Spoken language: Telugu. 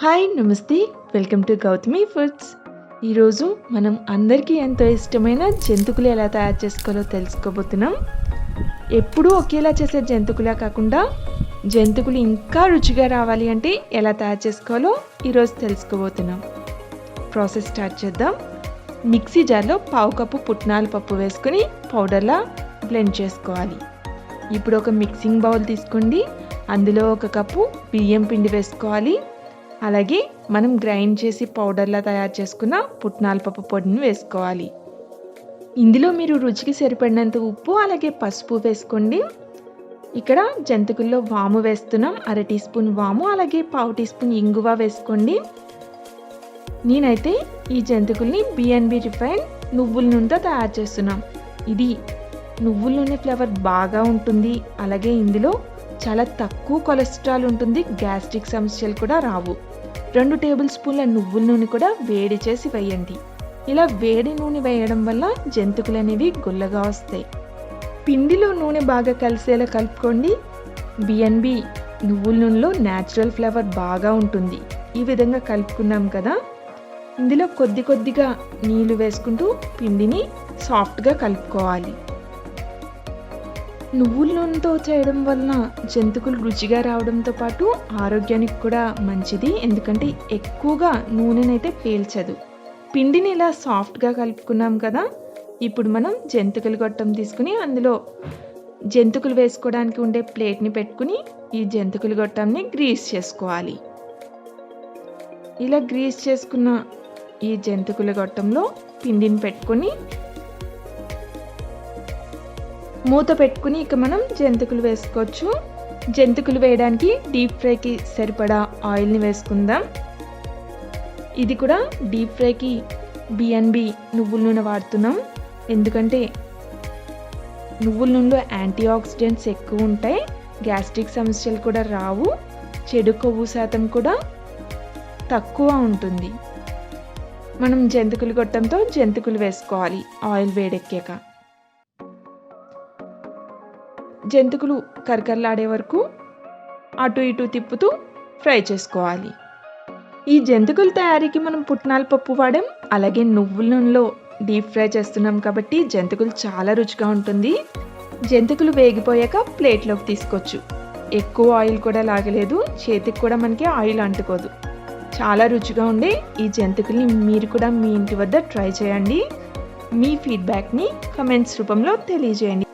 హాయ్ నమస్తే, వెల్కమ్ టు గౌతమి ఫుడ్స్. ఈరోజు మనం అందరికీ ఎంతో ఇష్టమైన జంతికలు ఎలా తయారు చేసుకోవాలో తెలుసుకోబోతున్నాం. ఎప్పుడూ ఒకేలా చేసే జంతికలా కాకుండా జంతికలు ఇంకా రుచిగా రావాలి అంటే ఎలా తయారు చేసుకోవాలో ఈరోజు తెలుసుకోబోతున్నాం. ప్రాసెస్ స్టార్ట్ చేద్దాం. మిక్సీ జార్లో 1/2 కప్పు పుట్నాల పప్పు వేసుకుని పౌడర్లా బ్లెండ్ చేసుకోవాలి. ఇప్పుడు ఒక మిక్సింగ్ బౌల్ తీసుకోండి. అందులో 1 కప్పు బియ్యం పిండి వేసుకోవాలి. అలాగే మనం గ్రైండ్ చేసి పౌడర్లా తయారు చేసుకున్న పుట్నాల పప్పు పొడిని వేసుకోవాలి. ఇందులో మీరు రుచికి సరిపడినంత ఉప్పు అలాగే పసుపు వేసుకోండి. ఇక్కడ జంతికల్లో వాము వేస్తున్నాం. 1/2 టీ స్పూన్ వాము అలాగే 1/2 టీ స్పూన్ ఇంగువ వేసుకోండి. నేనైతే ఈ జంతికల్ని BNB Refined నువ్వుల నూనెతో తయారు చేస్తున్నాం. ఇది నువ్వుల నూనె ఫ్లేవర్ బాగా ఉంటుంది. అలాగే ఇందులో చాలా తక్కువ కొలెస్ట్రాల్ ఉంటుంది. గ్యాస్ట్రిక్ సమస్యలు కూడా రావు. 2 టేబుల్ స్పూన్ల నువ్వుల నూనె కూడా వేడి చేసి వేయండి. ఇలా వేడి నూనె వేయడం వల్ల జంతికలు అనేవి గుల్లగా వస్తాయి. పిండిలో నూనె బాగా కలిసేలా కలుపుకోండి. BNB నువ్వుల నూనెలో న్యాచురల్ ఫ్లేవర్ బాగా ఉంటుంది. ఈ విధంగా కలుపుకున్నాం కదా, ఇందులో కొద్దిగా నీళ్లు వేసుకుంటూ పిండిని సాఫ్ట్గా కలుపుకోవాలి. నువ్వుల నూనెతో చేయడం వలన జంతికలు రుచిగా రావడంతో పాటు ఆరోగ్యానికి కూడా మంచిది. ఎందుకంటే ఎక్కువగా నూనెనైతే పీల్చదు. పిండిని ఇలా సాఫ్ట్గా కలుపుకున్నాం కదా, ఇప్పుడు మనం జంతికలు గొట్టం తీసుకుని అందులో జంతికలు వేసుకోవడానికి ఉండే ప్లేట్ని పెట్టుకుని ఈ జంతికలు గొట్టంని గ్రీస్ చేసుకోవాలి. ఇలా గ్రీస్ చేసుకున్న ఈ జంతికల గొట్టంలో పిండిని పెట్టుకొని మూత పెట్టుకుని ఇక మనం జంతికలు వేసుకోవచ్చు. జంతికలు వేయడానికి డీప్ ఫ్రైకి సరిపడా ఆయిల్ని వేసుకుందాం. ఇది కూడా డీప్ ఫ్రైకి BNB నువ్వుల నూనె వాడుతున్నాం. ఎందుకంటే నువ్వుల నూనెలో యాంటీఆక్సిడెంట్స్ ఎక్కువ ఉంటాయి. గ్యాస్ట్రిక్ సమస్యలు కూడా రావు. చెడు కొవ్వు శాతం కూడా తక్కువ ఉంటుంది. మనం జంతికలు గొట్టంతో జంతికలు వేసుకోవాలి. ఆయిల్ వేడెక్కాక జంతికలు కరకరలాడే వరకు అటు ఇటు తిప్పుతూ ఫ్రై చేసుకోవాలి. ఈ జంతికల తయారీకి మనం పుట్నాల పప్పు వాడాం. అలాగే నువ్వుల నూనెలో డీప్ ఫ్రై చేస్తున్నాం కాబట్టి జంతికలు చాలా రుచిగా ఉంటుంది. జంతికలు వేగిపోయాక ప్లేట్లోకి తీసుకోవచ్చు. ఎక్కువ ఆయిల్ కూడా లాగలేదు. చేతికి కూడా మనకి ఆయిల్ అంటుకోదు. చాలా రుచిగా ఉండే ఈ జంతికల్ని మీరు కూడా మీ ఇంటి వద్ద ట్రై చేయండి. మీ ఫీడ్బ్యాక్ని కమెంట్స్ రూపంలో తెలియజేయండి.